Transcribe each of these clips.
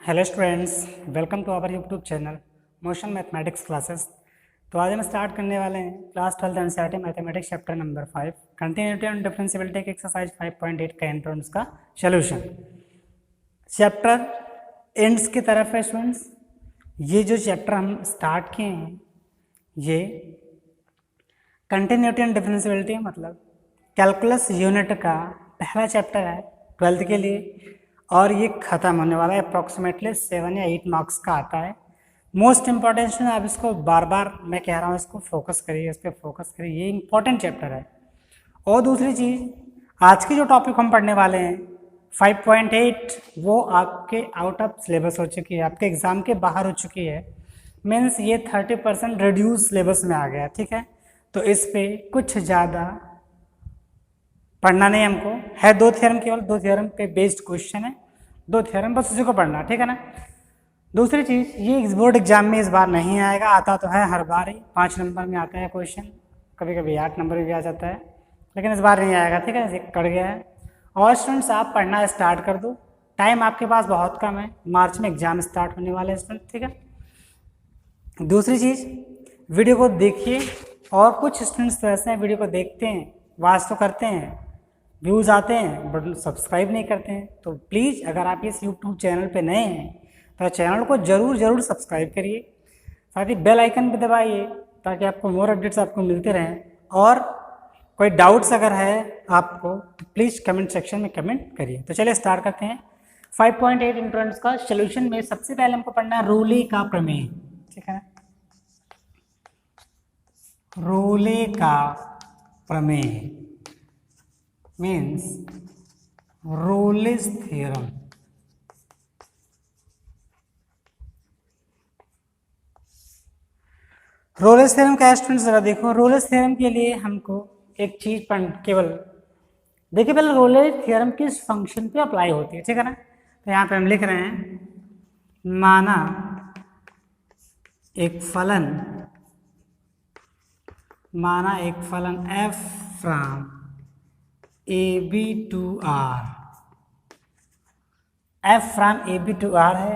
Hello students, welcome to our YouTube channel Motion mathematics classes. तो आज हम start करने वाले हैं class 12 NCERT mathematics chapter number 5 continuity and differentiability के एक्सरसाइज 5.8 का एंट्रेंस का सॉल्यूशन। चैप्टर एंड्स की तरफ है स्टूडेंट्स। ये जो चैप्टर हम स्टार्ट किए हैं ये कंटिन्यूटी एंड डिफरेंशिएबिलिटी मतलब कैलकुलस यूनिट का पहला चैप्टर है 12th के लिए, और ये ख़त्म होने वाला है। अप्रॉक्सीमेटली 7 या 8 मार्क्स का आता है। मोस्ट इंपॉर्टेंट स्टूडेंट, आप इसको बार बार मैं कह रहा हूँ, इसको फोकस करिए, इस पर फोकस करिए, ये इंपॉर्टेंट चैप्टर है। और दूसरी चीज़, आज की जो टॉपिक हम पढ़ने वाले हैं 5.8 वो आपके आउट ऑफ सिलेबस हो चुकी है, आपके एग्ज़ाम के बाहर हो चुकी है। मीन्स ये 30% रिड्यूस सिलेबस में आ गया, ठीक है। तो इस पर कुछ ज़्यादा पढ़ना नहीं हमको है। 2 थ्योरम, केवल 2 थ्योरम पे बेस्ड क्वेश्चन है, 2 थ्योरम बस उसी को पढ़ना, ठीक है ना। दूसरी चीज़, ये बोर्ड एग्जाम में इस बार नहीं आएगा, आता तो है हर बार ही 5 नंबर में आता है क्वेश्चन, कभी कभी 8 नंबर भी आ जाता है, लेकिन इस बार नहीं आएगा, ठीक है, कट गया है। और स्टूडेंट्स आप पढ़ना स्टार्ट कर दो, टाइम आपके पास बहुत कम है, मार्च में एग्जाम स्टार्ट होने वाले हैं स्टूडेंट, ठीक है। दूसरी चीज़, वीडियो को देखिए, और कुछ स्टूडेंट्स तो ऐसे हैं वीडियो को देखते हैं, वॉच तो करते हैं, व्यूज़ आते हैं, बट सब्सक्राइब नहीं करते हैं। तो प्लीज़ अगर आप इस यूट्यूब चैनल पे नए हैं तो चैनल को ज़रूर सब्सक्राइब करिए, साथ ही बेल आइकन भी दबाइए ताकि आपको मोर अपडेट्स आपको मिलते रहें। और कोई डाउट्स अगर है आपको तो प्लीज़ कमेंट सेक्शन में कमेंट करिए। तो चलिए स्टार्ट करते हैं 5.8 एंट्रेंस का सॉल्यूशन में सबसे पहले हमको पढ़ना है रोले का प्रमेय, ठीक है। रोले का प्रमेय means Rolle's theorem. Rolle's theorem का स्टूडेंट्स जरा देखो, रोलेस थ्योरम के लिए हमको एक चीज केवल देखिए, पहले रोलेस थ्योरम किस फंक्शन पे अप्लाई होती है, ठीक है ना। तो यहाँ पे हम लिख रहे हैं, माना एक फलन f from AB to R, f from AB to R है,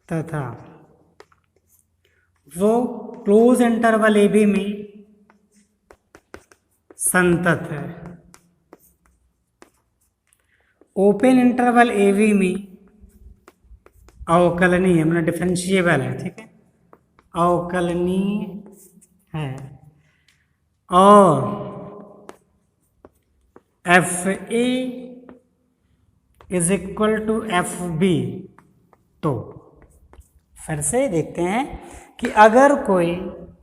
तथा वो क्लोज इंटरवल AB में संतत है, ओपन इंटरवल AB में अवकलनीय है, मतलब डिफरेंशिएबल है, ठीक है, अवकलनीय है, और FA is equal to FB। तो फिर से देखते हैं कि अगर कोई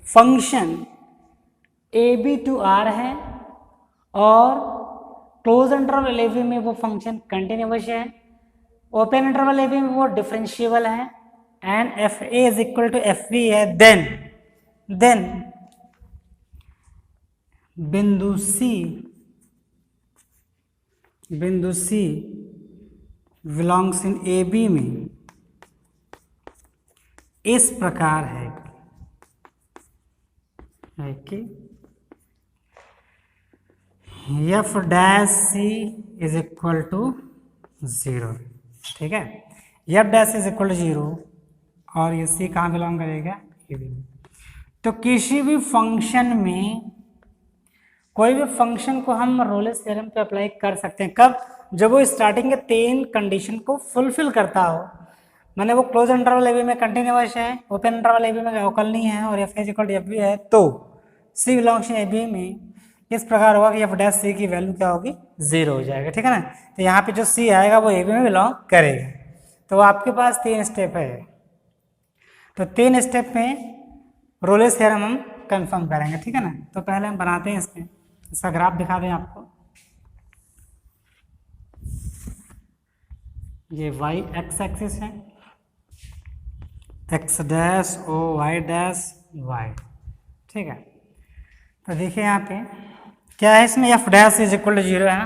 फंक्शन AB टू R है और क्लोज इंटरवल AB में वो फंक्शन कंटिन्यूअस है, ओपन इंटरवल AB में वो डिफरेंशिएबल है, and FA is equal to FB है, देन बिंदु C बिलोंग्स इन AB में इस प्रकार है कि F dash C is equal to 0, ठीक है। F dash is equal to 0 और ये C कहाँ बिलोंग करेगा, AB में। तो किसी भी फंक्शन में, कोई भी फंक्शन को हम रोलेस थ्योरम पे अप्लाई कर सकते हैं, कब, जब वो स्टार्टिंग के 3 कंडीशन को फुलफिल करता हो, मैंने वो क्लोज इंटरवल AB में कंटिन्यूअस है, ओपन इंटरवल AB में अवकलनीय है, और F is equal to FB है, तो C बिलोंग्स इन AB में इस प्रकार होगा कि F डैश C की वैल्यू क्या होगी, 0 हो जाएगा, ठीक है ना। तो यहाँ पे जो C आएगा वो AB में बिलोंग करेगा। तो आपके पास 3 स्टेप है, तो 3 स्टेप में रोलेस थ्योरम हम कंफर्म करेंगे, ठीक है ना। तो पहले हम बनाते हैं इसका ग्राफ दिखा दें आपको। ये y x एक्सिस है, x dash O y dash y, ठीक है। तो देखिए यहाँ पे क्या है, इसमें f dash is equal to 0 है ना,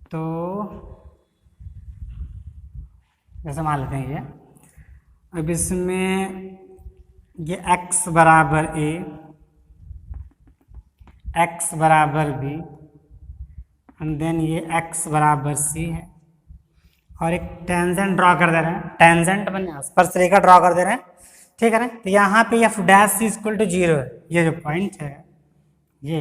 तो जैसे मान लेते हैं ये, अब इसमें ये x बराबर a, x बराबर b, एंड देन ये x बराबर c है और एक टेंजेंट ड्रॉ कर दे रहे हैं, टेंजेंट बने स्पर्शरेखा ड्रॉ कर दे रहे हैं, ठीक है ना। तो यहाँ पे F dash C equal to 0 है, ये जो पॉइंट है ये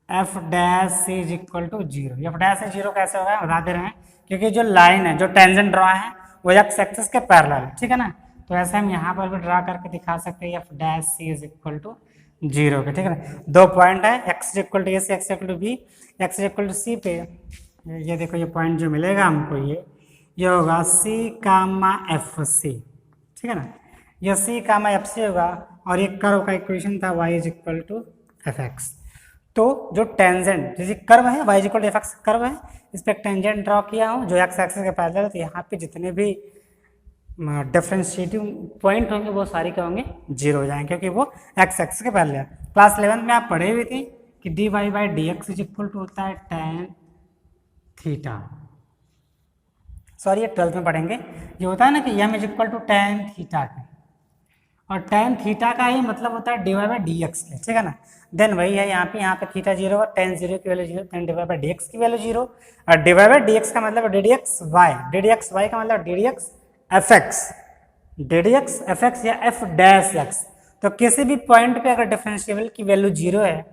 F dash C is equal to 0। F dash C 0 कैसे होगा बता दे रहे हैं, क्योंकि जो लाइन है, जो टेंजेंट ड्रॉ है वो एक्स एक्सिस के पैरेलल है, ठीक है ना। तो ऐसे हम यहाँ पर भी ड्रा करके दिखा सकते हैं F dash C is equal to 0 के, ठीक है ना। दो पॉइंट है, x equal to a c, x equal to b, x equal to c पे ये देखो ये पॉइंट जो मिलेगा हमको ये होगा सी कामा एफ सी, ठीक है ना। ये सी कामा एफ सी होगा और ये कर्व का इक्वेशन था y is equal to f x. तो जो टेंजेंट जैसे कर्व है y is equal to f x curve है, इस पर टेंजेंट ड्रॉ किया हूँ जो एक्स एक्सिस के पैरेलल है, तो यहाँ पे जितने भी डिफरेंशिएटिंग पॉइंट होंगे वो सारे क्या होंगे 0 हो जाएंगे, क्योंकि वो एक्स एक्सिस के पैरेलल है। क्लास 11 में आप पढ़े हुए थे कि d y by d x is equal to होता है टेन थीटा, सॉरी ये 12th में पढ़ेंगे। ये होता है ना कि m is equal to tan theta के, और टेन थीटा का ही मतलब होता है d y by d x के, ठीक है ना। देन वही है यहाँ पे थीटा 0 और टेन 0 की value 0, tan d y by d x की वैल्यू 0, और d y by d x का मतलब d d x y, d d x y का मतलब d d x f x, d d x f x या f dash x. तो किसी भी पॉइंट पे अगर डिफरेंशिएबल की वैल्यू 0 है,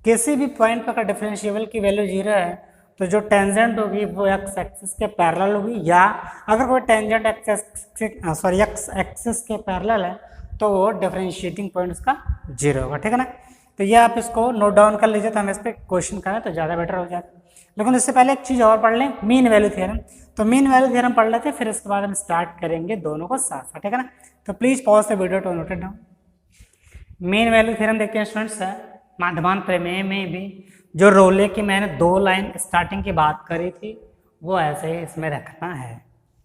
किसी भी पॉइंट पे अगर डिफरेंशिएबल की वैल्यू 0 है, तो जो टेंजेंट होगी वो एक्स एक्सिस के पैरेलल होगी, या अगर कोई टेंजेंट एक्स एक्सिस के पैरेलल है तो वो डिफरेंशिएटिंग पॉइंट उसका 0 होगा, ठीक है ना। तो ये आप इसको नोट डाउन कर लीजिए, तो हम इस पर क्वेश्चन करें तो ज़्यादा बेटर हो जाएगा। लेकिन इससे पहले एक चीज़ और पढ़ लें, मीन वैल्यू थ्योरम। तो मीन वैल्यू थ्योरम पढ़ लेते हैं, फिर इसके बाद हम स्टार्ट करेंगे दोनों को साथ साथ, ठीक है ना। तो please pause the video to noted down. Mean value theorem देखते हैं स्टूडेंट्स, माध्यमान प्रमेय में भी जो रोले की मैंने 2 लाइन स्टार्टिंग की बात करी थी वो ऐसे ही इसमें रखना है।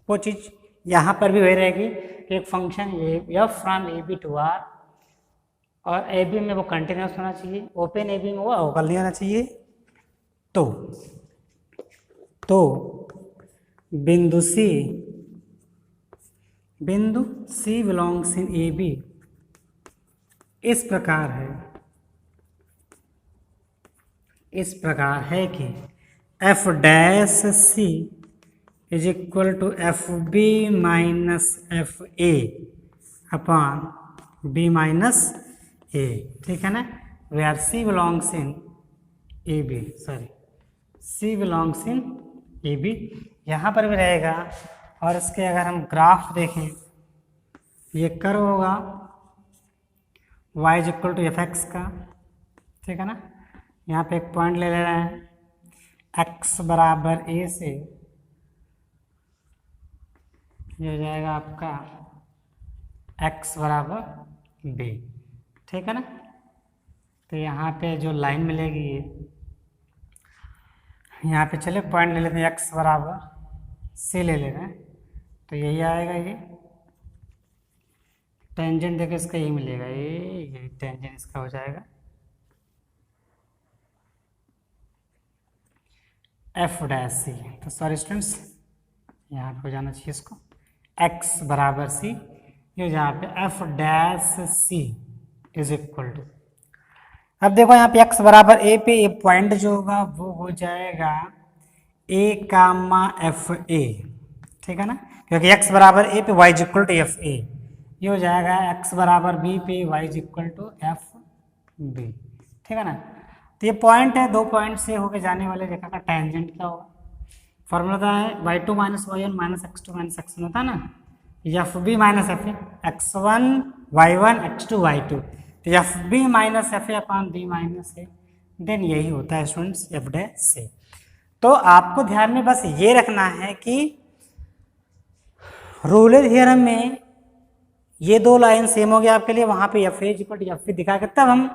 वो चीज़ यहाँ पर भी वही रहेगी कि एक function f from A B to R, और ए बी में वो कंटिन्यूस होना चाहिए, ओपन ए बी में वो अवकल नहीं होना चाहिए। तो बिंदु सी बिलोंग्स इन ए बी इस प्रकार है कि F dash C is equal to F B minus F A upon B minus A, ठीक है ना। Where C belongs in A B, C belongs in A B यहाँ पर भी रहेगा। और इसके अगर हम ग्राफ देखें, ये कर्व होगा y is equal to f x का, ठीक है ना। यहाँ पे एक पॉइंट ले रहे हैं x बराबर a से, ये हो जाएगा आपका x बराबर b, ठीक है ना। तो यहाँ पे जो लाइन मिलेगी ये यहाँ पे चले पॉइंट ले लेते हैं x बराबर c ले ले रहे हैं, तो यही आएगा। ये टेंजेंट देखो इसका यही मिलेगा, ये टेंजेंट इसका हो जाएगा एफ डैश सी। तो सॉरी स्टूडेंट्स यहाँ पे हो जाना चाहिए इसको x बराबर c, ये जहाँ पे F dash C is equal to, अब देखो यहाँ पे x बराबर a पे ये पॉइंट जो होगा वो हो जाएगा a कामा एफ ए, ठीक है ना, क्योंकि x बराबर a पे y is equal to f a. ये हो जाएगा x बराबर b पे y is equal to F b, ठीक है ना। तो ये पॉइंट है, 2 पॉइंट से होके जाने वाले रेखा का टेंजेंट क्या होगा, फॉर्मूला था है y2 minus y1 minus x2 minus x1 होता है ना, f B minus F a, x1 y1 x2 y2, तो f B minus F A upon B minus a, then यही होता है स्टूडेंट्स एफ डैश से। तो आपको ध्यान में बस ये रखना है कि रोले थ्योरम में ये 2 लाइन सेम हो गया आपके लिए, वहाँ पे f a equal to F b दिखा के तब हम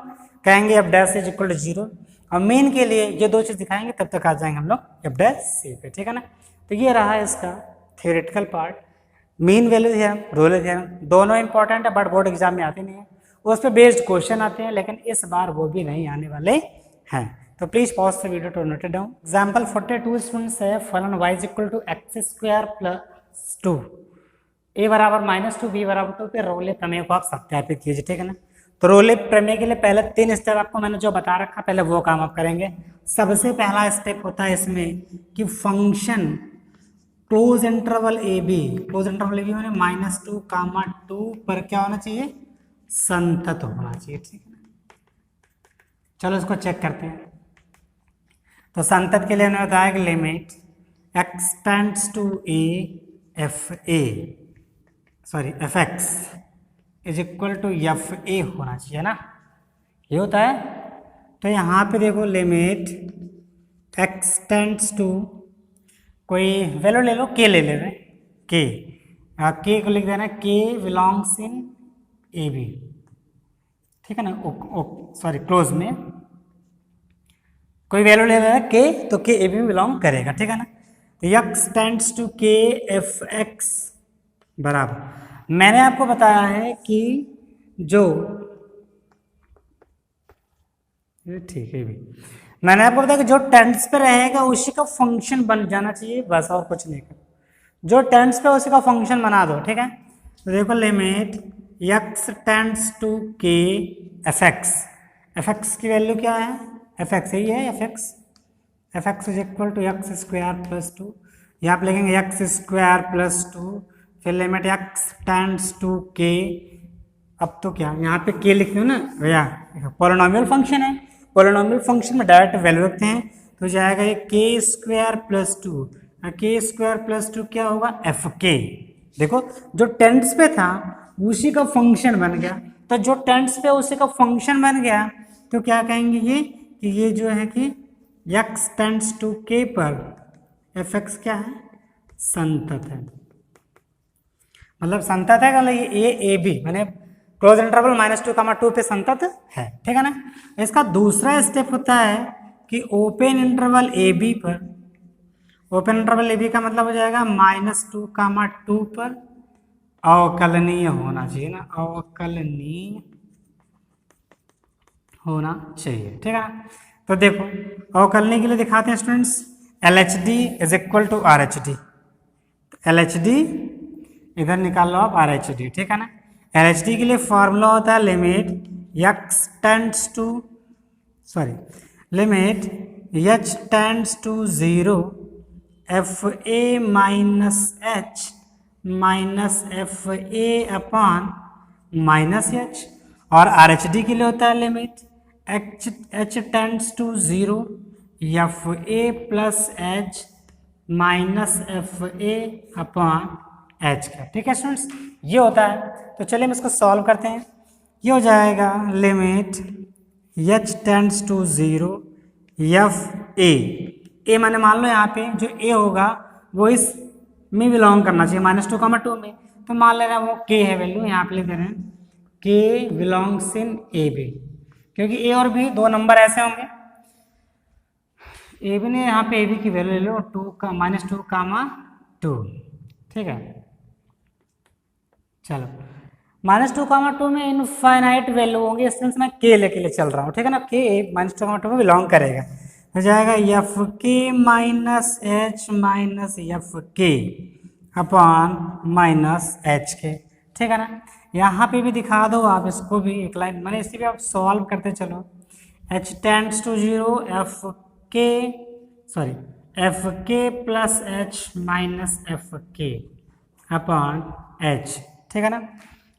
कहेंगे f dash is equal to 0, और मेन के लिए ये 2 चीज़ दिखाएंगे तब तक आ जाएंगे हम लोग एफ डैश सी पे, ठीक है ना। तो ये रहा इसका theoretical part. Mean value theorem, Rolle theorem दोनों इंपॉर्टेंट है, बट बोर्ड एग्जाम में आते नहीं है, उस पर बेस्ड क्वेश्चन आते हैं, लेकिन इस बार वो भी नहीं आने वाले हैं। तो please pause the video to note it down. Example 42 students है, फलन y is equal to x square plus 2, a बराबर -2 b बराबर 2 पे रोले प्रमेय को आप सत्यापित कीजिए, ठीक है ना। तो रोले प्रमेय के लिए पहले 3 स्टेप आपको मैंने जो बता रखा पहले वो काम आप करेंगे। सबसे पहला स्टेप होता है इसमें कि फंक्शन क्लोज इंटरवल ए बी, क्लोज इंटरवल ए बी मैंने -2, 2 पर क्या होना चाहिए, संतत होना चाहिए। ठीक है, चलो इसको चेक करते हैं। तो संतत के लिए हमने बताया कि limit x tends to a f x is equal to f a होना चाहिए ना, ये होता है। तो यहाँ पे देखो लिमिट x टेंड्स टू कोई वैल्यू ले लो, k ले ले रहे k को लिख देना k belongs in A b, ठीक है ना, सॉरी क्लोज में कोई वैल्यू ले रहा है k, तो k ए बी में बिलोंग करेगा, ठीक है ना। तो x tends to k f x बराबर, मैंने आपको बताया है कि जो ठीक है भी, मैंने आपको बताया कि जो टेंड्स पे रहेगा उसी का फंक्शन बन जाना चाहिए, बस और कुछ नहीं कर, जो टेंड्स पे उसी का फंक्शन बना दो, ठीक है। तो देखो limit x tends to k f x की वैल्यू क्या है, एफ एक्स यही है, f x is equal to x square plus 2, यहाँ पे लिखेंगे एक्स स्क्वायर प्लस 2, फिर लिमिट एक्स टेंड्स टू के, अब तो क्या यहाँ पे के लिख दो ना भैया, पॉलिनोमियल फंक्शन है, पॉलिनोमियल फंक्शन में डायरेक्ट वैल्यू रखते हैं, तो जाएगा ये के स्क्वायर प्लस 2, के स्क्वायर प्लस 2 क्या होगा, एफ के। देखो जो टेंड्स पे था उसी का फंक्शन बन गया, तो जो टेंड्स पे उसी का फंक्शन बन गया तो क्या कहेंगे ये कि ये जो है कि x टेंड्स टू k पर एफ एक्स क्या है, संतत है, मतलब संतत है मतलब ये ए बी मैंने क्लोज इंटरवल -2, 2 पे संतत है, ठीक है ना। इसका दूसरा स्टेप होता है कि ओपन इंटरवल ए बी पर, ओपन इंटरवल ए बी का मतलब हो जाएगा -2, 2 पर अवकलनीय होना चाहिए ना, अवकलनीय होना चाहिए, ठीक है ना। तो देखो अवकलनीय के लिए दिखाते हैं students, L H D is equal to R H D, L H D इधर निकाल लो आप आर एच डी, ठीक है ना। एल एच डी के लिए फॉर्मूला होता है limit x tends to limit h tends to 0 f a minus F A upon -h, और आर एच डी के लिए होता है limit h tends to 0 f a plus h minus F A upon h का, ठीक है students, ये होता है। तो चलिए हम इसको सॉल्व करते हैं। ये हो जाएगा limit h tends to 0 f a माने मान लो यहाँ पे जो ए होगा वो इस में बिलोंग करना चाहिए -2, 2 में, तो मान ले रहे हैं वो के है वैल्यू, यहाँ पे लिख दे रहे हैं के बिलोंग्स इन ए बी, क्योंकि ए और बी 2 नंबर ऐसे होंगे, ए बी ने यहाँ पे ए बी की वैल्यू ले लो -2, 2, ठीक है। चलो -2, 2 में इनफाइनाइट वैल्यू होंगे, इस सेंस मैं के लेके चल रहा हूँ, ठीक है ना, के -2, 2 में बिलोंग करेगा, हो जाएगा एफ के माइनस एच माइनस एफ के अपॉन -h के, ठीक है ना। यहाँ पे भी दिखा दो आप इसको भी एक लाइन, मैंने इसी पे आप सॉल्व करते चलो, h tends to 0 F k plus h minus F के अपॉन h, ठीक है ना।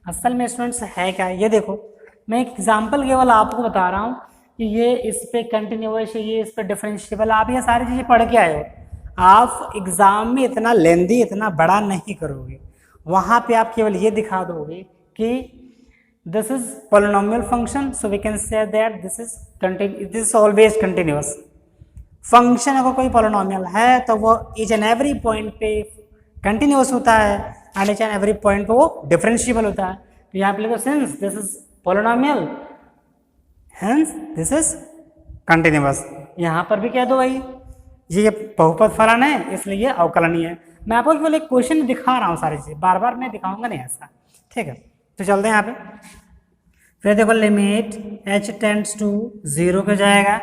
असल में स्टूडेंट्स है क्या, ये देखो मैं एक एग्जांपल केवल आपको बता रहा हूँ कि ये इस पे कंटिन्यूअस है, ये इस पे डिफरेंशिएबल, आप ये सारी चीज़ें पढ़ के आए हो, आप एग्जाम में इतना लेंदी इतना बड़ा नहीं करोगे, वहाँ पे आप केवल ये दिखा दोगे कि this is polynomial function, so we can say that this is always continuous function. अगर कोई पॉलिनोमियल है तो वो ईच एंड एवरी पॉइंट पे कंटिन्यूअस होता है and each and every point पे वो डिफरेंशिएबल होता है। तो यहाँ पे लिखो since this is polynomial hence this is continuous, यहाँ पर भी कह दो भाई ये बहुपद फलन है इसलिए ये अवकलनीय है। मैं आपको केवल एक क्वेश्चन दिखा रहा हूँ, सारी चीज़ें बार बार मैं दिखाऊंगा नहीं ऐसा, ठीक है। तो चलते हैं यहाँ पे, फिर देखो लिमिट h टेंड्स टू 0 पे जाएगा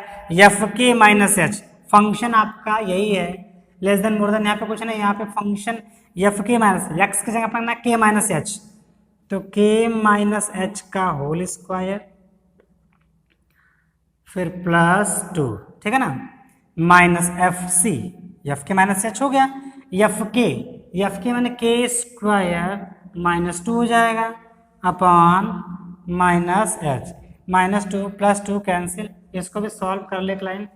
एफ के माइनस एच, फंक्शन आपका यही है लेस देन मोर देन, यहाँ पे कुछ नहीं, यहाँ पे फंक्शन एफ के माइनस एक्स की जगह पर ना के माइनस एच, तो k माइनस एच का होल स्क्वायर फिर प्लस 2, ठीक है ना, माइनस एफ सी, एफ के माइनस एच हो गया, एफ के मैंने के स्क्वायर माइनस 2 हो जाएगा upon minus h, minus 2 plus 2 cancel, इसको भी सॉल्व कर ले line,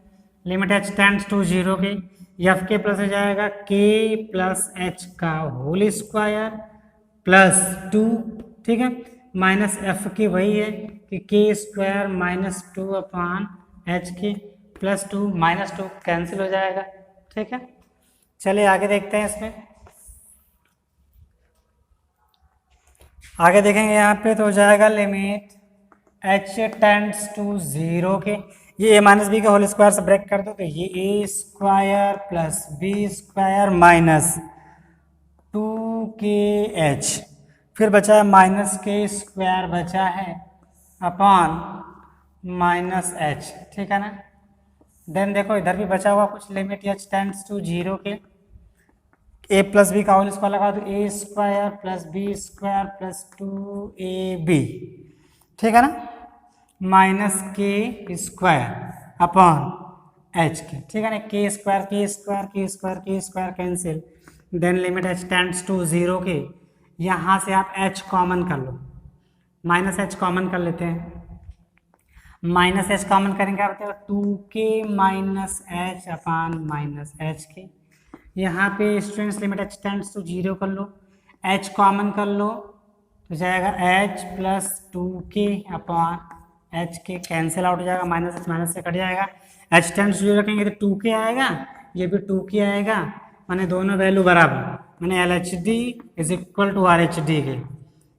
limit h tends to 0 के, एफ के प्लस हो जाएगा के प्लस एच का होल स्क्वायर प्लस 2, ठीक है, माइनस एफ की वही है कि के स्क्वायर माइनस 2 अपॉन एच के प्लस 2, माइनस 2 कैंसिल हो जाएगा, ठीक है। चलिए आगे देखते हैं इसमें, आगे देखेंगे यहाँ पे तो हो जाएगा लिमिट एच टेंड्स टू 0 के, ये ए माइनस बी का होल स्क्वायर से ब्रेक कर दो तो ये A square plus B square minus 2kh, फिर बचा है माइनस के स्क्वायर बचा है अपॉन माइनस एच, ठीक है ना। देन देखो इधर भी बचा हुआ कुछ, लिमिट एच टेंड्स टू 0 के, ए प्लस बी का होल स्क्वायर लगा दो, A square plus B square plus 2ab, ठीक है ना, माइनस के स्क्वायर अपॉन एच के, ठीक है ना, के स्क्वायर के स्क्वायर के स्क्वायर के square cancel, then limit h tends to 0 के, यहाँ से आप एच कॉमन कर लो, माइनस एच कॉमन कर लेते हैं, माइनस एच कॉमन करेंगे क्या होता है 2k minus h upon minus h के, यहाँ पे students limit h tends to 0 कर लो, एच कॉमन कर लो तो जाएगा h plus 2k upon h के, कैंसिल आउट हो जाएगा, माइनस एच माइनस से कट जाएगा, एच टेंड्स टू 0 रखेंगे तो 2k आएगा, ये भी 2k आएगा, माने दोनों वैल्यू बराबर, माने L H D is equal to R H D के,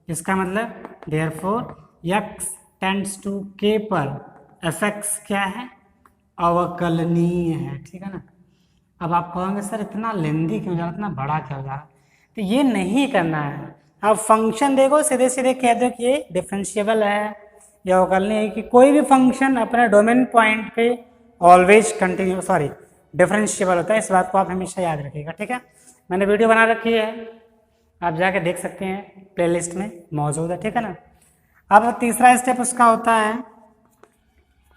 इसका मतलब देयरफॉर एक्स टेंड्स टू के पर एफ एक्स क्या है, अवकलनीय है, ठीक है ना। अब आप कहोगे सर इतना लेंदी क्यों जा रहा, इतना बड़ा क्यों जा रहा, तो ये नहीं करना है। अब फंक्शन देखो सीधे सीधे कह दो कि ये डिफरेंशिएबल है या अवकलनीय है, कि कोई भी फंक्शन अपने डोमेन पॉइंट पे ऑलवेज कंटिन्यू डिफरेंशिएबल होता है, इस बात को आप हमेशा याद रखिएगा, ठीक है। मैंने वीडियो बना रखी है, आप जाके देख सकते हैं, प्लेलिस्ट में मौजूद है, ठीक है ना। अब तीसरा स्टेप उसका होता है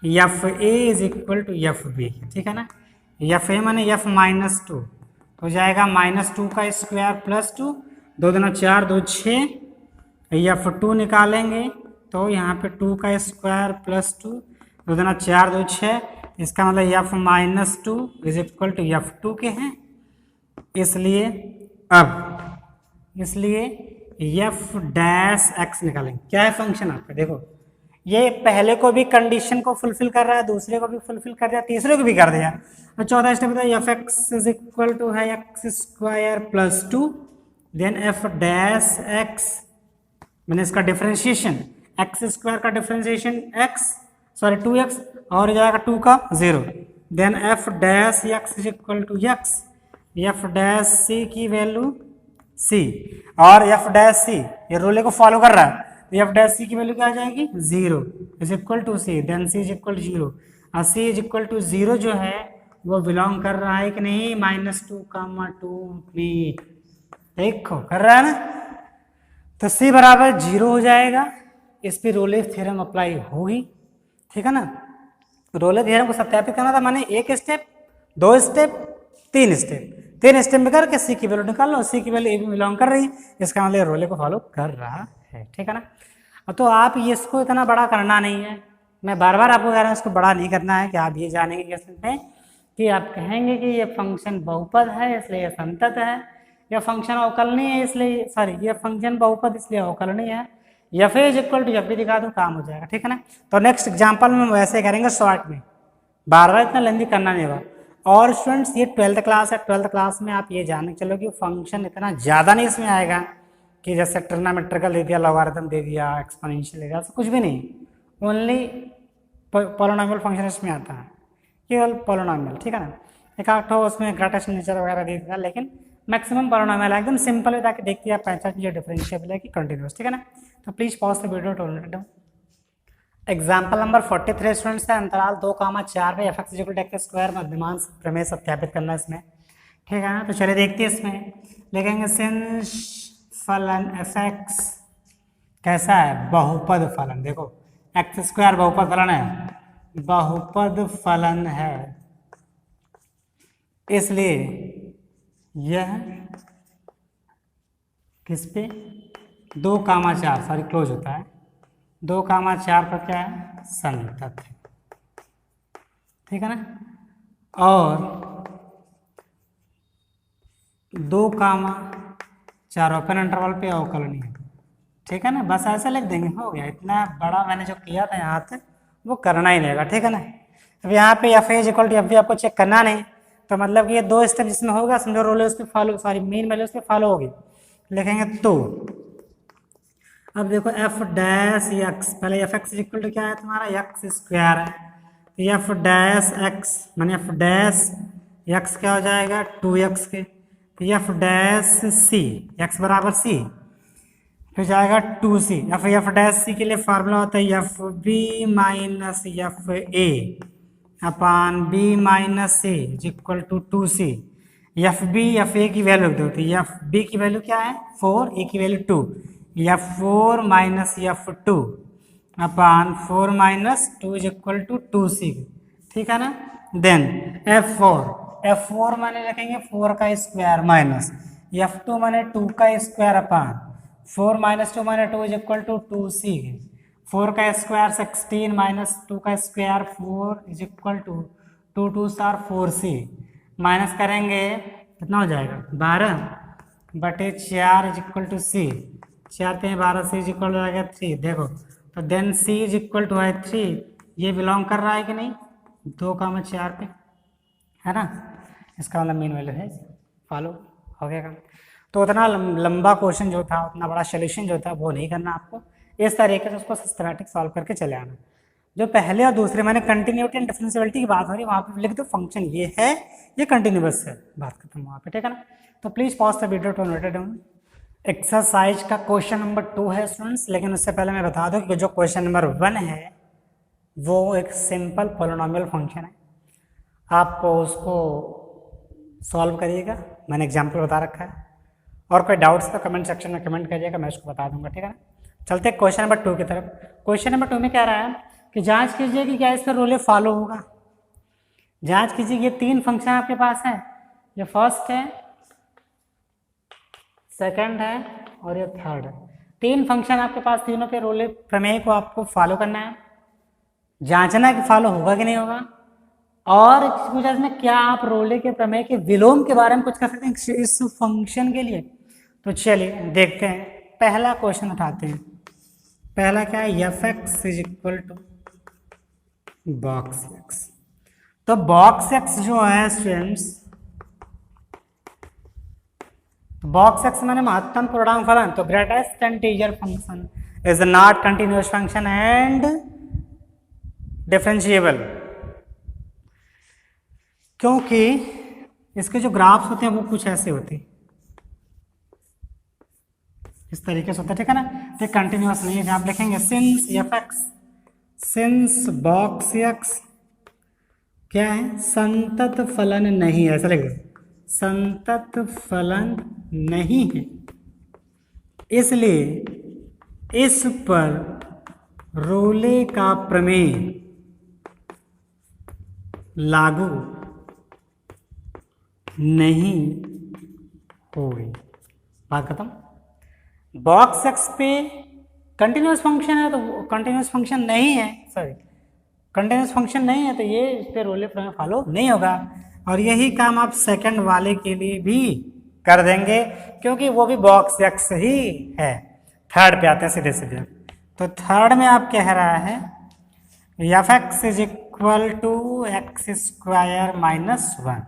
f A is equal to F b, ठीक है ना, एफ ए माने एफ माइनस 2 हो जाएगा माइनस 2 का स्क्वायर प्लस 2, 2 दूना 4 2 6, एफ 2 निकालेंगे तो यहाँ पे 2 का स्क्वायर प्लस 2, 2 दूना 4 2 6, इसका मतलब f minus 2 is equal to f 2 के हैं, इसलिए एफ डैश एक्स निकालेंगे, क्या है फंक्शन आपका, देखो ये पहले को भी कंडीशन को फुलफिल कर रहा है, दूसरे को भी फुलफिल कर दिया, तीसरे को भी कर दिया, और चौथा स्टेप है f x is equal to है x square plus 2, then f dash x मैंने इसका डिफरेंशिएशन, एक्स स्क्वायर का डिफरेंशिएशन सॉरी 2x और हो जाएगा 2 का 0, then f dash x is equal to x, f dash c की वैल्यू सी, और एफ डैश सी ये रूल को फॉलो कर रहा है, एफ डैश सी की वैल्यू क्या आ जाएगी 0 is equal to c, then c is equal to 0, और सी इज इक्वल टू 0 जो है वो बिलोंग कर रहा है कि नहीं -2, 2 में, देखो कर रहा है ना, तो सी बराबर 0 हो जाएगा, इस पर रोले थ्योरम अप्लाई होगी, ठीक है ना। रोले थ्योरम को सत्यापित करना था, माने एक स्टेप 2 स्टेप 3 स्टेप, 3 स्टेप में करके सी की वैल्यू निकाल लो, सी की वैल्यू ए भी बिलोंग कर रही है, इसका मतलब रोले को फॉलो कर रहा है, ठीक है ना। तो आप ये इसको इतना बड़ा करना नहीं है, मैं बार बार आपको कह रहा हूँ इसको बड़ा नहीं करना है, कि आप ये जानेंगे क्या सकते हैं कि आप कहेंगे कि ये फंक्शन बहुपद है इसलिए संतत है, या फंक्शन अवकलनीय है इसलिए ये फंक्शन बहुपद इसलिए अवकलनीय है, f is equal to f भी दिखा दो, काम हो जाएगा, ठीक है ना। तो नेक्स्ट एग्जाम्पल में वैसे करेंगे शॉर्ट में, बार बार इतना लेंदी करना नहीं होगा। और स्टूडेंट्स ये 12th क्लास है, 12th क्लास में आप ये जानने चलो कि फंक्शन इतना ज़्यादा नहीं इसमें आएगा कि जैसे ट्रिग्नोमेट्रिकल दे दिया, लॉगरिथम दे दिया, एक्सपोनेंशियल दे दिया, ऐसा कुछ भी नहीं, ओनली पॉलिनोमियल फंक्शन इसमें आता है, केवल पॉलिनोमियल, ठीक है ना। एक आठ उसमें ग्रेटेशन नेचर वगैरह दे दिया, लेकिन मैक्सिमम पॉलिनोमियल एकदम सिंपल है, ताकि देखिए आप पहचान कीजिए डिफरेंशिएबल है कि कंटिन्यूस, ठीक है ना। तो please pause the video to example number 43 students है, अंतराल 2,4 पे f x equal to x square मध्यमान प्रमेय सत्यापित करना इसमें, ठीक है ना। तो चलिए देखते हैं, इसमें लिखेंगे सिंस फलन एफ एक्स कैसा है, बहुपद फलन। देखो एक्स स्क्वायर बहुपद फलन है, बहुपद फलन है, इसलिए यह किस पे 2,4 सॉरी क्लोज होता है, 2,4 पर क्या है, संतत है, ठीक है ना। और 2,4 ओपन इंटरवल पे अवकलनीय है, ठीक है ना। बस ऐसे लिख देंगे, हो गया। इतना बड़ा मैंने जो किया था यहाँ तक वो करना ही रहेगा, ठीक है ना। अब यहाँ पे f is equal to f भी आपको चेक करना नहीं, तो मतलब कि ये 2 स्टेप जिसमें होगा समझो रोल उस पर फॉलो, सॉरी मीन वैल्यू उस पर फॉलो होगी, लिखेंगे। तो अब देखो एफ डैश एक्स, पहले एफ एक्स इक्वल टू क्या है तुम्हारा, एक्स स्क्वायर है, तो एफ डैश एक्स माने एफ डैश एक्स क्या हो जाएगा 2x के, तो एफ डैश सी एक्स बराबर सी, फिर जाएगा 2c। एफ डैश सी के लिए फार्मूला होता है f B minus F a upon b minus c equal to 2c। F b f a की वैल्यू दो, तो एफ बी की वैल्यू क्या है 4, ए की value 2, f 4 minus f 2 upon 4 minus 2 is equal to 2c, ठीक है ना। देन एफ फोर माने रखेंगे 4 का स्क्वायर माइनस एफ 2 माने 2 का स्क्वायर अपान 4 माइनस 2 माने 2 इज इक्वल टू 2c। 4 का स्क्वायर 16 माइनस 2 का square 4 is equal to 2 2 4c, minus करेंगे कितना हो जाएगा 12 बटे 4 इज इक्वल टू c, 4 पे 12 c इज इक्वल टू आ गया 3। देखो तो then c is equal to है 3, ये बिलोंग कर रहा है कि नहीं 2,4 पे, है ना। इसका मतलब मीन वैल्यू है, फॉलो हो गया काम। तो उतना लंबा क्वेश्चन जो था, उतना बड़ा सोल्यूशन जो था वो नहीं करना आपको, इस तरीके से उसको सिस्टमैटिक सॉल्व करके चले आना। जो पहले और दूसरे मैंने कंटिन्यूटी एंड डिफरेंशियबिलिटी की बात हो रही है, वहाँ पे लिख दो फंक्शन ये है, ये कंटिन्यूअस है, बात खत्म वहाँ पे, ठीक है ना। तो please pause the video to note it down. Exercise का क्वेश्चन नंबर 2 है स्टूडेंट्स, लेकिन उससे पहले मैं बता दूं कि जो क्वेश्चन नंबर 1 है वो एक सिंपल पोलिनोमियल फंक्शन है, आप उसको सॉल्व करिएगा, मैंने एग्जाम्पल बता रखा है, और कोई डाउट्स तो कमेंट सेक्शन में कमेंट करिएगा, मैं उसको बता दूंगा, ठीक है ना। चलते हैं क्वेश्चन नंबर 2 की तरफ। क्वेश्चन नंबर 2 में क्या रहा है कि जांच कीजिए कि क्या इसका रूल फॉलो होगा। जांच कीजिए, ये 3 फंक्शन आपके पास है, ये फर्स्ट है, सेकंड है और ये थर्ड है। 3 फंक्शन आपके पास, तीनों के रूल प्रमेय को आपको फॉलो करना है, जांचना कि फॉलो होगा कि नहीं होगा, और पूछा इसमें क्या आप रोले के प्रमेय के विलोम के बारे में कुछ कर सकते हैं इस फंक्शन के लिए। तो चलिए देखते हैं, पहला क्वेश्चन उठाते हैं। पहला क्या है, f x is equal to box x. तो बॉक्स एक्स जो है स्टूडेंट्स, बॉक्स एक्स माने महत्तम पूर्णांक फलन, तो greatest integer function is not continuous function and differentiable, क्योंकि इसके जो ग्राफ्स होते हैं वो कुछ ऐसे होते हैं, इस तरीके से होता है, ठीक है ना। ये कंटिन्यूअस नहीं है। आप लिखेंगे since f x, since box x क्या है, संतत फलन नहीं है, ऐसा लिख दो, संतत फलन नहीं है, इसलिए इस पर रोले का प्रमेय लागू नहीं होगी, बात खत्म। बॉक्स एक्स पे कंटिन्यूअस फंक्शन है, तो कंटिन्यूअस फंक्शन नहीं है, सॉरी कंटिन्यूअस फंक्शन नहीं है, तो ये इस पे रोले प्रमेय फॉलो नहीं होगा। और यही काम आप सेकंड वाले के लिए भी कर देंगे, क्योंकि वो भी बॉक्स एक्स ही है। थर्ड पे आते हैं सीधे सीधे। तो थर्ड में आप कह रहा है f x is equal to x square minus 1,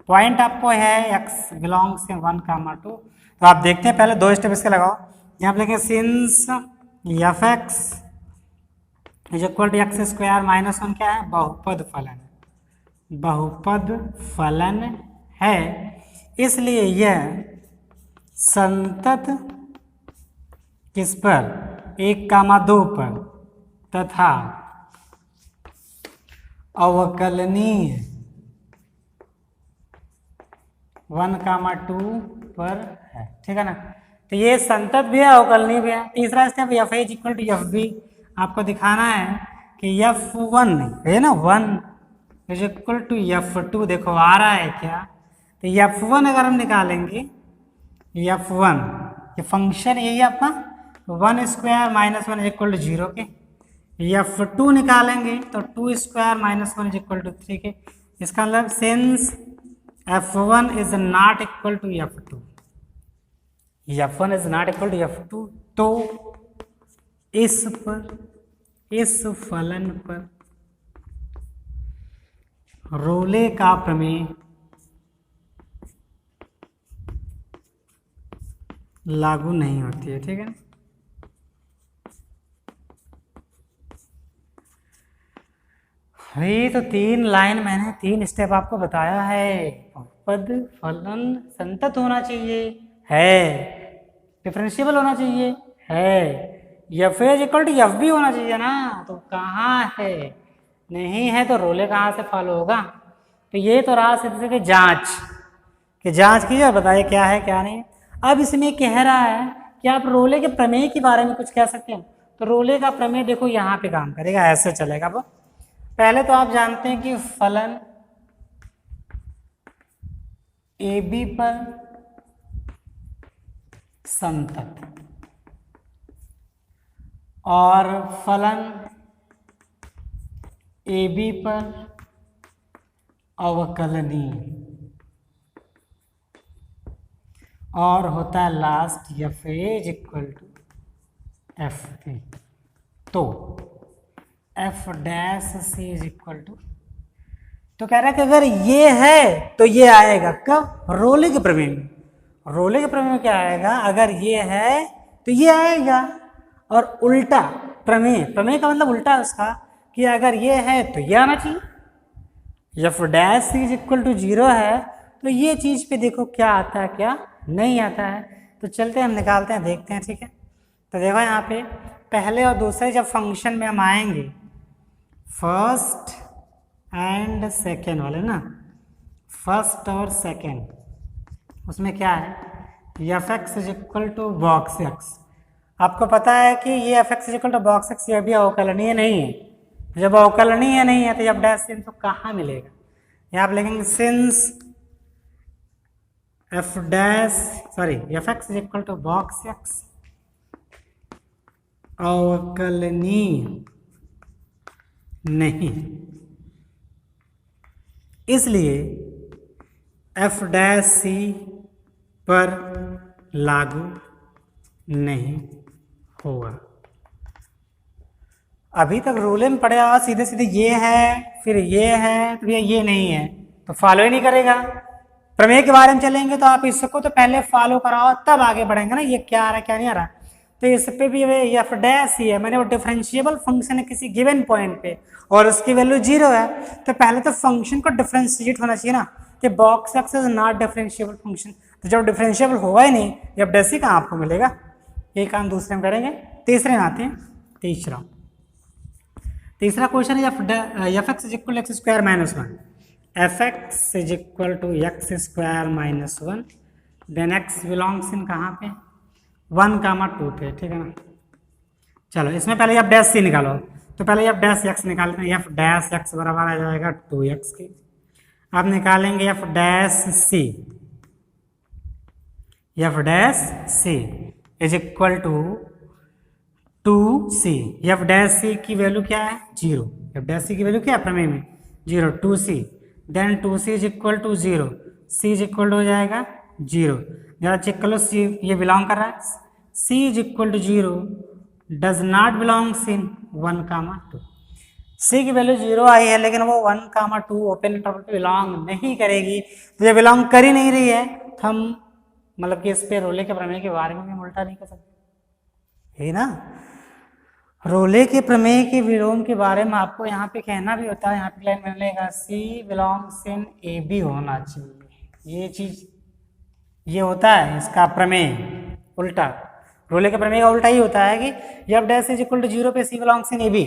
point आपको है एक्स बिलोंग्स इन 1, 2। तो आप देखते हैं, पहले 2 स्टेप इसके लगाओ। यहाँ पे लिखें since f x is equal to x square minus 1 क्या है, बहुपद फलन, बहुपद फलन है, इसलिए यह संतत किस पर, 1, 2 पर तथा अवकलनीय 1, 2 पर है, ठीक है ना। तो ये संतत भी है अवकलनीय भी है। तीसरा step f is equal to F b, आपको दिखाना है कि एफ वन है ना, one is equal to f two, देखो आ रहा है क्या, तो एफ वन अगर हम निकालेंगे, एफ वन ये फंक्शन यही है आपका, one square minus one is equal to zero के, एफ टू निकालेंगे तो two square minus one is equal to three के। इसका मतलब since f one is not equal to f two, f one is not equal to f two, तो इस फलन पर रोले का प्रमेय लागू नहीं होती है, ठीक है। भाई तो 3 लाइन मैंने 3 स्टेप आपको बताया है। बहुपद फलन संतत होना चाहिए है, डिफरेंशिएबल होना चाहिए है, f is equal to F B होना चाहिए ना, तो कहाँ है, नहीं है तो रोले कहाँ से फॉलो होगा। तो ये तो रहा सिद्ध की जांच, कि जांच कीजिए और बताइए क्या है क्या नहीं। अब इसमें कह रहा है कि आप रोले के प्रमेय के बारे में कुछ कह सकते हैं। तो रोले का प्रमेय देखो यहाँ पे काम करेगा, ऐसे चलेगा। वो पहले तो आप जानते हैं कि फलन ए बी पर संतत और फलन ए बी पर अवकलनीय और होता है last f is equal to F b. तो f dash C is equal to, तो कह रहा है कि अगर ये है तो ये आएगा कब, रोले के प्रमेय में। रोले के प्रमेय में क्या आएगा, अगर ये है तो ये आएगा, और उल्टा प्रमेय, प्रमेय का मतलब उल्टा उसका, कि अगर ये है तो ये आना चाहिए। F dash C is equal to zero है तो ये चीज पे देखो क्या आता है क्या नहीं आता है। तो चलते हैं हम निकालते हैं, देखते हैं, ठीक है। तो देखो यहाँ पे पहले और दूसरे जब फंक्शन में हम आएंगे, फर्स्ट एंड सेकेंड वाले ना, फर्स्ट और सेकेंड, उसमें क्या है, f x is equal to box x. आपको पता है कि ये f x is equal to box x ये अभी अवकलनीय नहीं है। जब अवकलनीय नहीं है तो जब डैश सिंस तो कहाँ मिलेगा, यहाँ आप लिखेंगे since F dash sorry f x is equal to box x अवकलनीय नहीं, इसलिए एफ डैश सी पर लागू नहीं होगा। अभी तक रूले में पड़े हुआ सीधे सीधे ये है फिर ये है तो ये नहीं है तो फॉलो ही नहीं करेगा। प्रमेय के बारे में चलेंगे तो आप इसको तो पहले फॉलो कराओ तब आगे बढ़ेंगे ना, ये क्या आ रहा है क्या नहीं आ रहा। तो इस पे भी एफ डैश ही है, मैंने वो डिफरेंशिएबल फंक्शन है किसी गिवन पॉइंट पे और उसकी वैल्यू 0 है, तो पहले तो फंक्शन को डिफरेंशिएट होना चाहिए ना, कि box x is not differentiable function. तो जब डिफरेंशिएबल होगा ही नहीं एफ डैश ही कहाँ आपको मिलेगा। ये काम दूसरे में करेंगे, तीसरे में आते हैं। तीसरा क्वेश्चन है f x is equal to x square minus one, f x is equal to x square minus one, then x belongs in कहाँ पे 1, 2 पे, ठीक है ना। चलो इसमें पहले एफ डैश सी निकालो, तो पहले एफ डैश एक्स निकालते हैं। एफ डैश एक्स बराबर आ जाएगा 2x के। अब निकालेंगे f dash c, f dash C is equal to 2c। F dash c की वैल्यू क्या है 0, एफ डैश सी की वैल्यू क्या है प्रमेय में 0, 2c, then 2c is equal to 0, c is equal to हो जाएगा 0। जरा चेक कर लो c ये बिलोंग कर रहा है, c is equal to 0 does not belongs in 1, 2। c की वैल्यू 0 आई है लेकिन वो 1, 2 ओपन इंटरवल पे बिलोंग नहीं करेगी। तो ये बिलोंग कर ही नहीं रही है तो हम मतलब कि इस पे रोले के प्रमेय के बारे में हम उल्टा नहीं कर सकते, है ना। रोले के प्रमेय के विलोम के बारे में आपको यहाँ पे कहना भी होता है, यहाँ पे लाइन मिलेगा सी बिलोंग्स इन ए बी होना चाहिए। ये चीज ये होता है इसका प्रमेय उल्टा, रोले के प्रमेय का उल्टा ही होता है कि जब डैश इज इक्वल टू 0 पे C belongs in A B,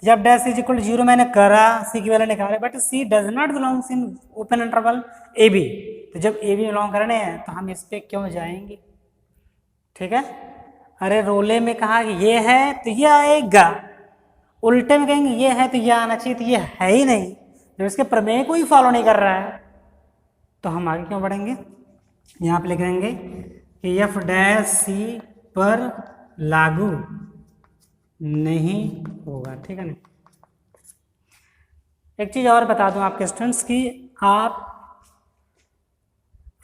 जब डैश इज इक्वल टू 0 मैंने करा सी की वैल्यू निकाले, but C does not belongs in open interval A B. तो जब ए बी बिलोंग करने हैं तो हम इस पे क्यों जाएंगे, ठीक है। अरे रोले में कहा कि ये है तो ये आएगा, उल्टे में कहेंगे ये है तो ये आना चाहिए, तो ये है ही नहीं, जब इसके प्रमेय को ही फॉलो नहीं कर रहा है तो हम आगे क्यों बढ़ेंगे। यहाँ पे लिख देंगे कि एफ डैश सी पर लागू नहीं होगा, ठीक है ना। एक चीज़ और बता दूं आपके स्टूडेंट्स की, आप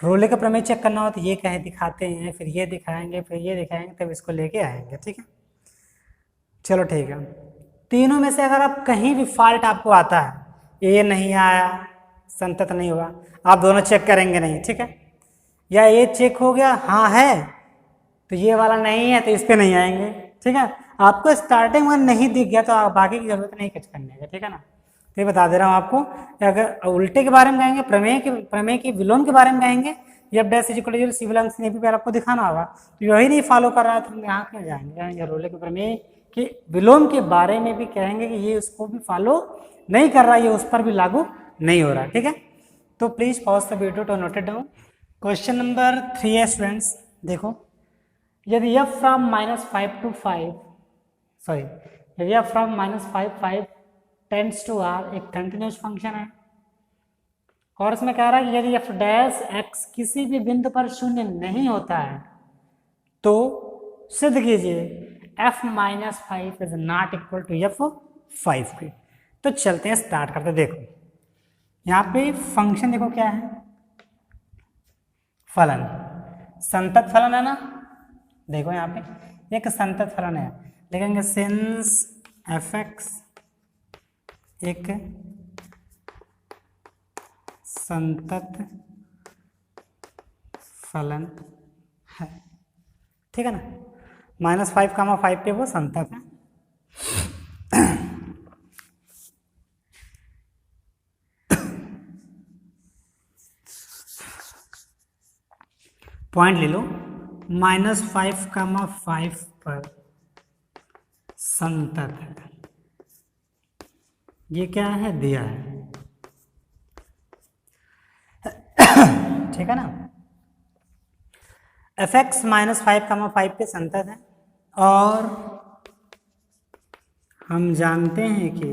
रोले का प्रमेय चेक करना हो तो ये कहे दिखाते हैं, फिर ये दिखाएंगे, फिर ये दिखाएंगे, तब इसको लेके आएंगे, ठीक है। चलो ठीक है, तीनों में से अगर आप कहीं भी फॉल्ट आपको आता है, ये नहीं आया, संतत नहीं हुआ, आप दोनों चेक करेंगे नहीं, ठीक है। या ये चेक हो गया हाँ है तो ये वाला नहीं है तो इस पे नहीं आएंगे, ठीक है। आपको स्टार्टिंग में नहीं दिख गया तो आप बाकी की जरूरत नहीं कुछ करने का, ठीक है ना। तो ये बता दे रहा हूँ आपको, अगर उल्टे के बारे में कहेंगे, प्रमेय के विलोम के बारे में कहेंगे, जब डैश इक्वल टू जीरो सिविल अंक पे आपको दिखाना होगा, तो यही नहीं फॉलो कर रहा है तो हम यहाँ क्यों जाएंगे। रोले के प्रमेय के विलोम के बारे में भी कहेंगे कि ये उसको भी फॉलो नहीं कर रहा, ये उस पर भी लागू नहीं हो रहा, ठीक है। तो please pause the video to note it down. Question number 3 है स्टूडेंट्स, देखो, यदि f फ्रॉम -5 to 5 सॉरी यदि f from -5 tends to r एक कंटिन्यूस फंक्शन है, और इसमें कह रहा है कि यदि f डैश x किसी भी बिंदु पर शून्य नहीं होता है तो सिद्ध कीजिए f -5 is not equal to f5 के। तो चलते हैं, स्टार्ट करते। देखो यहाँ पे फंक्शन देखो क्या है, फलन, संतत फलन है ना। देखो यहाँ पे एक संतत फलन है, लिखेंगे सिंस fx एक संतत फलन है, ठीक है ना। -5, 5 पे वो संतत है। पॉइंट ले लो, -5, 5 पर संतत है, ये क्या है दिया है, ठीक है ना। fx -5, 5 पे संतत है, और हम जानते हैं कि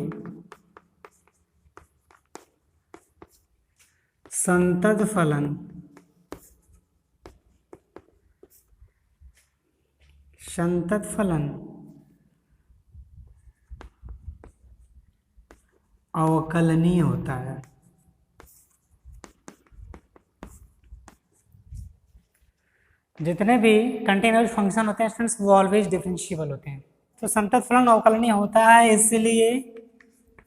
संतत फलन अवकलनीय होता है। जितने भी कंटिन्यूअस फंक्शन होते हैं स्टूडेंट्स वो ऑलवेज डिफरेंशिएबल होते हैं, तो संतत फलन अवकलनीय होता है, इसलिए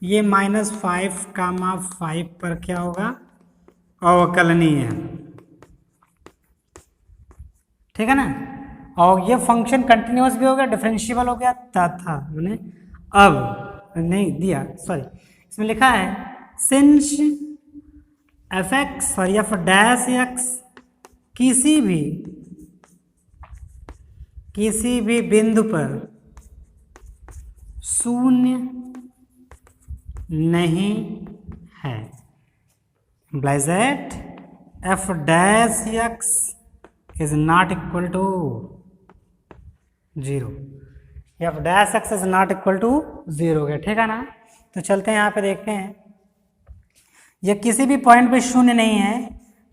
ये -5, 5 पर क्या होगा, अवकलनीय है, ठीक है ना। और ये फंक्शन कंटिन्यूअस भी हो गया, डिफरेंशिएबल हो गया, तथा मैंने अब नहीं दिया, सॉरी इसमें लिखा है सिंस fx और f डैश x किसी भी बिंदु पर शून्य नहीं है, implies that f dash x is not equal to 0, f dash x is not equal to 0 है, ठीक है ना। तो चलते हैं यहाँ पे देखते हैं, ये किसी भी पॉइंट पे शून्य नहीं है,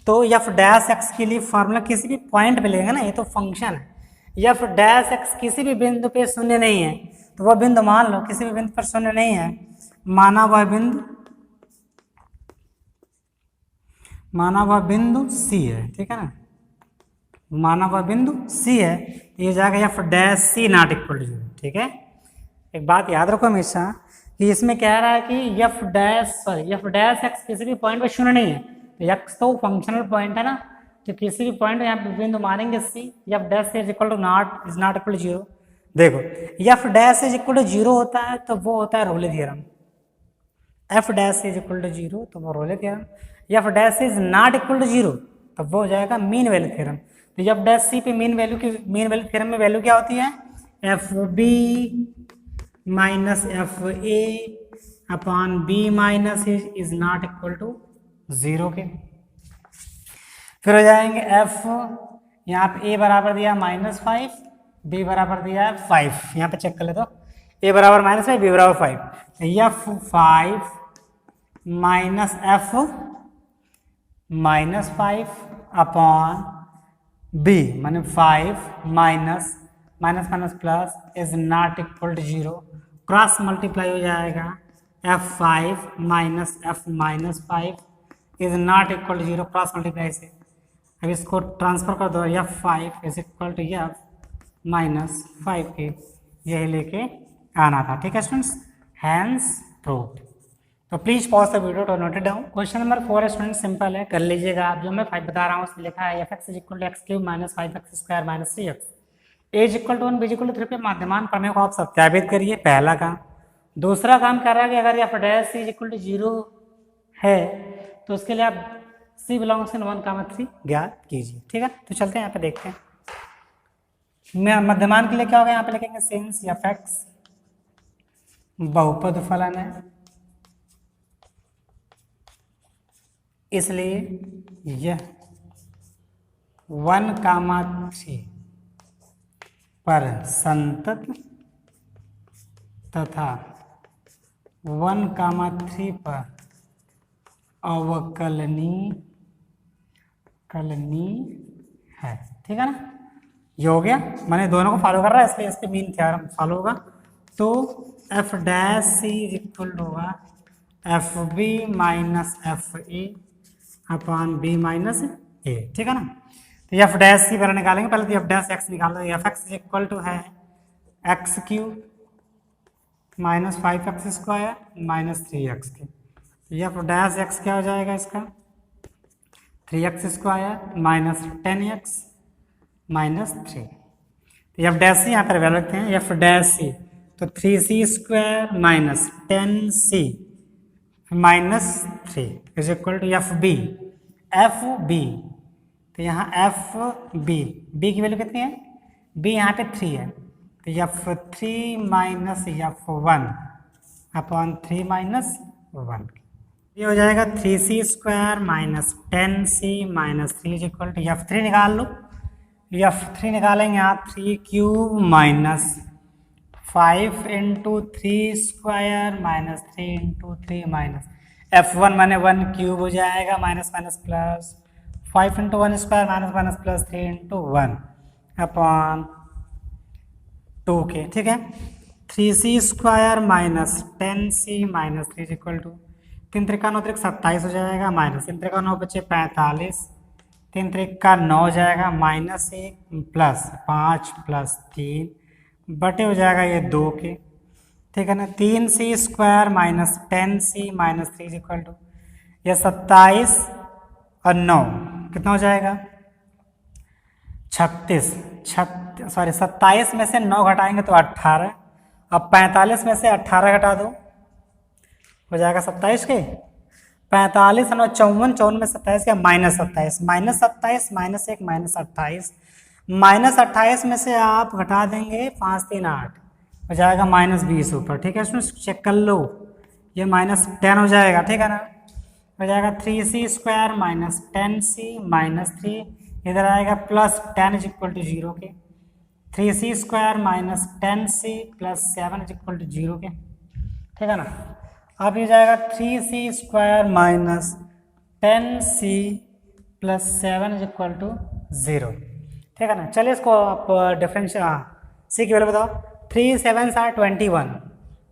तो f डैश x के लिए फॉर्मूला किसी भी पॉइंट पे लेगा ना, ये तो फंक्शन है। f डैश x किसी भी बिंदु पे शून्य नहीं है, तो वह बिंदु मान लो किसी भी बिंदु पर शून्य नहीं है, माना वह बिंदु C है, ठीक है ना, माना वह बिंदु C है, ये जाएगा f dash C not equal to 0, ठीक है। एक बात याद रखो हमेशा कि इसमें कह रहा है कि f डैश x किसी भी पॉइंट पे शून्य नहीं है, तो x तो फंक्शनल पॉइंट है ना, तो किसी भी पॉइंट यहाँ पे बिंदु मानेंगे C, f dash is equal to is not equal to 0। देखो f dash is equal to 0 होता है तो वो होता है Rolle theorem, f dash is equal to 0 तो वो Rolle theorem, f dash is not equal to 0 तो वो हो जाएगा मीन वैल्यू थ्योरम। तो f डैश C पे मीन वैल्यू थ्योरम में वैल्यू क्या होती है, fb minus fa upon b minus is not equal to 0 के। फिर हो जाएंगे f यहाँ पे a बराबर दिया -5, b बराबर दिया है 5, यहाँ पे चेक कर ले तो a बराबर -5, b बराबर 5, f5 minus f -5 upon b माने 5 minus minus plus is not equal to 0, cross multiply हो जाएगा f5 minus f -5 is not equal to 0, cross multiply से अब इसको ट्रांसफर कर दो, f5 is equal to f -5 के यही लेके आना था। ठीक है स्टूडेंट्स, हैंस प्रूव्ड। तो please pause the video to note it down. Question number 4 है स्टूडेंट, सिंपल है, कर लीजिएगा आप। जो मैं 5 बता रहा हूँ उसमें लिखा है f(x) = x³ - 5x² - 3x, a = 1 b = 3 पे माध्यमान प्रमेय को आप सत्यापित करिए, पहला काम। दूसरा काम कर रहा है कि अगर f' = 0 है तो उसके लिए आप c बिलोंग्स इन 1, 3 ज्ञात कीजिए। ठीक है, तो चलते हैं यहाँ पे देखते हैं। मध्यमान के लिए क्या होगा, यहाँ पे लिखेंगे सिंस f(x) बहुपद फलन है, इसलिए यह 1, 3 पर संतत तथा 1, 3 पर अवकलनीय है। ठीक है ना, ये हो गया, मैंने दोनों को फॉलो कर रहा है इसलिए इस पे मीन थ्योरम फॉलो होगा। तो f' होगा fb minus fa upon b minus a। ठीक है ना, तो f' पहले निकालेंगे, पहले तो f' निकाल दो। f(x) = है x³ - 5x² - 3x के, f' क्या हो जाएगा इसका 3x² - 10x - 3। तो f' यहाँ पर वैल्यू रखते हैं, f' तो 3c² - 10c - 3 is equal to fb। तो यहाँ b की वैल्यू कितनी है, b यहाँ पे 3 है, तो f3 माइनस f1 अपॉन 3 - 1, ये हो जाएगा 3c² - 10c - 3 is equal to f3 निकाल लो। f3 निकालेंगे यहाँ 3³ - 5 × 3² - 3 × 3 माइनस f1 माने 1³ हो जाएगा, minus minus plus 5 × 1² minus minus plus 3 × 1 upon 2 के। ठीक है, 3c² - 10c - 3 इक्वल टू 3 × 3 = 9 × 27 हो जाएगा, माइनस 3 × 9 बचे 45, 3 × 9 हो जाएगा, -1 प्लस 5 प्लस 3 बटे हो जाएगा ये 2 के। ठीक है ना, 3c² - 10c - 3 इक्वल टू ये 27 और 9 कितना हो जाएगा 36। 27 में से 9 घटाएंगे तो 18, अब 45 में से 18 घटा दो हो जाएगा 27 के। 45 और 54, 54 में 27 का -27, -27 -1 -28, -28 में से आप घटा देंगे 5 3 8 हो जाएगा -20 ऊपर। ठीक है, इसमें चेक कर लो, ये -10 हो जाएगा। ठीक है ना, हो जाएगा 3c² - 10c - 3 इधर आएगा प्लस 10 इज इक्वल टू 0 के, 3c² - 10c + 7 is equal to 0 के। ठीक है ना, अब ये जाएगा 3c² - 10c + 7 is equal to 0। ठीक है ना, चलिए इसको आप डिफरेंशियल सी की वैल्यू बताओ। 3 7 are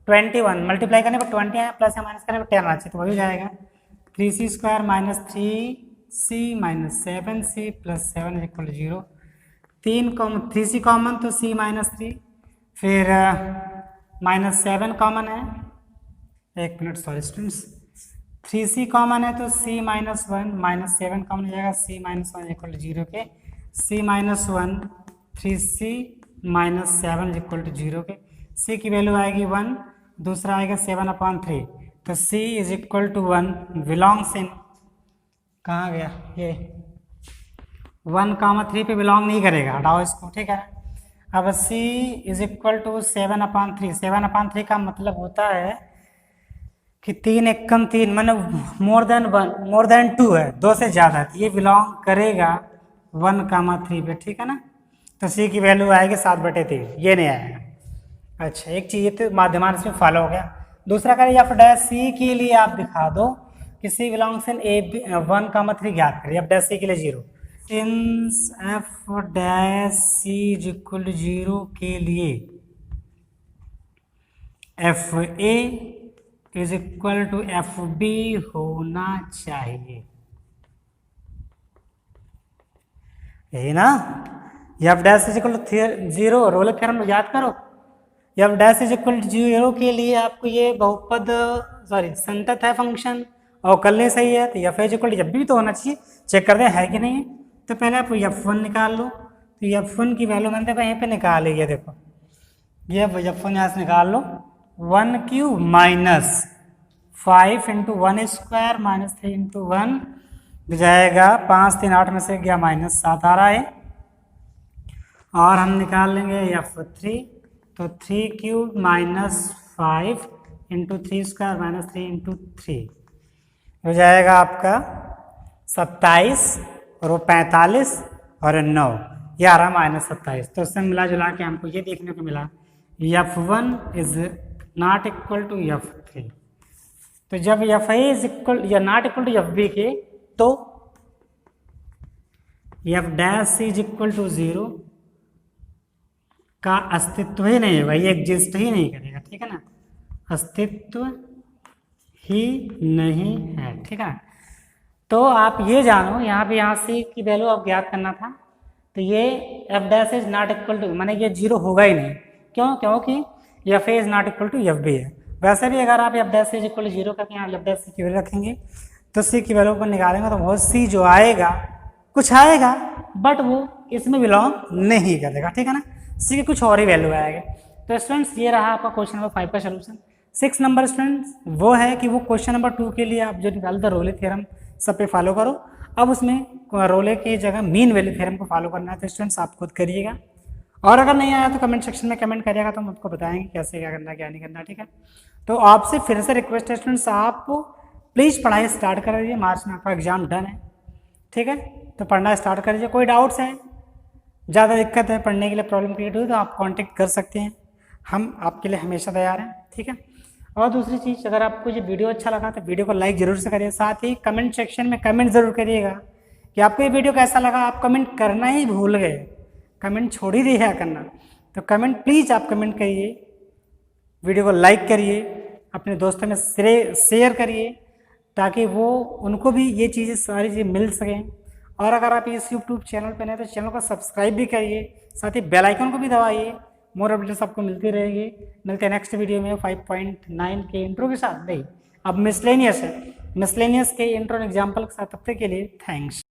21 मल्टीप्लाई करने पर 20 है, प्लस या माइनस करने पर 10 आना चाहिए, तो वही हो जाएगा 3c² - 3c - 7c + 7 is equal to 0। 3c common तो c - 3, फिर -7 कॉमन है, एक minute sorry students, 3c common है तो c - 1 -7 कॉमन हो जाएगा, c - 1 इक्वल टू 0 के, c - 1 3c - 7 इक्वल टू 0 के। c की वैल्यू आएगी 1, दूसरा आएगा 7/3, तो c is equal to 1 belongs in, कहाँ गया ये 1, 3 पे बिलोंग नहीं करेगा, हटाओ इसको। ठीक है, अब c इज इक्वल टू 7/3, 7/3 का मतलब होता है कि 3 1 3 मतलब मोर देन 2 है, 2 से ज़्यादा है, तो ये बिलोंग करेगा 1,3 पे, ठीक है ना। तो सी की वैल्यू आएगी 7/3, ये नहीं आएगा। अच्छा, एक चीज़ ये तो माध्यमान इसमें फॉलो हो गया। दूसरा करें एफ डैश सी के लिए आप दिखा दो कि सी बिलोंग्स इन ए 1,3 ज्ञात करिए, एफ डैश सी के लिए 0। Since F dash C is equal to 0 के लिए F A is equal to F B होना चाहिए, यही ना। F dash is equal to 0, Rolle theorem याद करो। F dash is equal to 0 के लिए आपको ये बहुपद संतत है फंक्शन और कल सही है, तो एफ इज इक्वल टू जब भी तो होना चाहिए, चेक कर दें है कि नहीं। तो पहले आप F1 निकाल लो। तो F1 की वैल्यू मैंने देखो यहीं पे निकाली है, देखो ये F1 यहाँ से निकाल लो। 1³ माइनस 5 इंटू 1² माइनस 3 इंटू 1 हो जाएगा 5 3 8 में से गया -7 आ रहा है। और हम निकाल लेंगे F3, तो 3³ माइनस 5 इंटू 3² माइनस 3 इंटू 3 हो जाएगा आपका 27 और वो 45 और 9, ये आ रहा -27। तो उससे मिला जुला के हमको ये देखने को मिला F1 is not equal to F3। तो जब F A इज इक्वल या नॉट इक्वल टू FB के, तो F dash is equal to 0 का अस्तित्व ही नहीं होगा, ये एग्जिस्ट ही नहीं करेगा, ठीक है ना, अस्तित्व ही नहीं है, ठीक है ना। तो आप ये जानो यहाँ से की वैल्यू आप ज्ञात करना था, तो ये F dash is not equal to, माने ये 0 होगा ही नहीं। क्यों? क्योंकि f A is not equal to F b है। वैसे भी अगर आप f dash is equal to 0 करके यहाँ एफ डैश की वैल्यू रखेंगे तो सी की वैल्यू को निकालेंगे तो बहुत सी जो आएगा कुछ आएगा, बट वो इसमें बिलोंग नहीं करेगा, ठीक है ना, सी की कुछ और ही वैल्यू आएगा। तो स्टूडेंट्स ये रहा आपका क्वेश्चन नंबर 5 का सोल्यूशन। 6 नंबर स्टूडेंट्स वो है कि वो क्वेश्चन नंबर 2 के लिए आप जो निकाल दो रोले थ्योरम सब पे फॉलो करो। अब उसमें रोले की जगह मीन वैल्यू थ्योरम को फॉलो करना है, तो स्टूडेंट्स आप खुद करिएगा। और अगर नहीं आया तो कमेंट सेक्शन में कमेंट करिएगा, तो हम आपको बताएंगे कैसे क्या करना है क्या नहीं करना, ठीक है। तो आपसे फिर से रिक्वेस्ट है स्टूडेंट्स, आप प्लीज़ पढ़ाई स्टार्ट कर दीजिए। मार्च में आपका एग्जाम डन है, ठीक है, तो पढ़ना स्टार्ट कर दीजिए। कोई डाउट्स है, ज़्यादा दिक्कत है, पढ़ने के लिए प्रॉब्लम क्रिएट हुई तो आप कॉन्टेक्ट कर सकते हैं, हम आपके लिए हमेशा तैयार हैं, ठीक है। और दूसरी चीज़, अगर आपको ये वीडियो अच्छा लगा तो वीडियो को लाइक जरूर से करिए, साथ ही कमेंट सेक्शन में कमेंट ज़रूर करिएगा कि आपको ये वीडियो कैसा लगा। आप कमेंट करना ही भूल गए, कमेंट छोड़ ही दिया करना, तो कमेंट प्लीज़ आप कमेंट करिए, वीडियो को लाइक करिए, अपने दोस्तों में शेयर करिए, ताकि वो उनको भी ये चीज़ें सारी चीज़ें मिल सकें। और अगर आप इस यूट्यूब चैनल पर नए तो चैनल को सब्सक्राइब भी करिए, साथ ही बेल आइकन को भी दबाइए, मोर अपडेट्स आपको मिलती रहेगी। मिलते हैं नेक्स्ट वीडियो में 5.9 के इंट्रो के साथ। नहीं, अब मिसलेनियस है, मिसलेनियस के इंट्रो एग्जाम्पल के साथ। तब तक के लिए थैंक्स।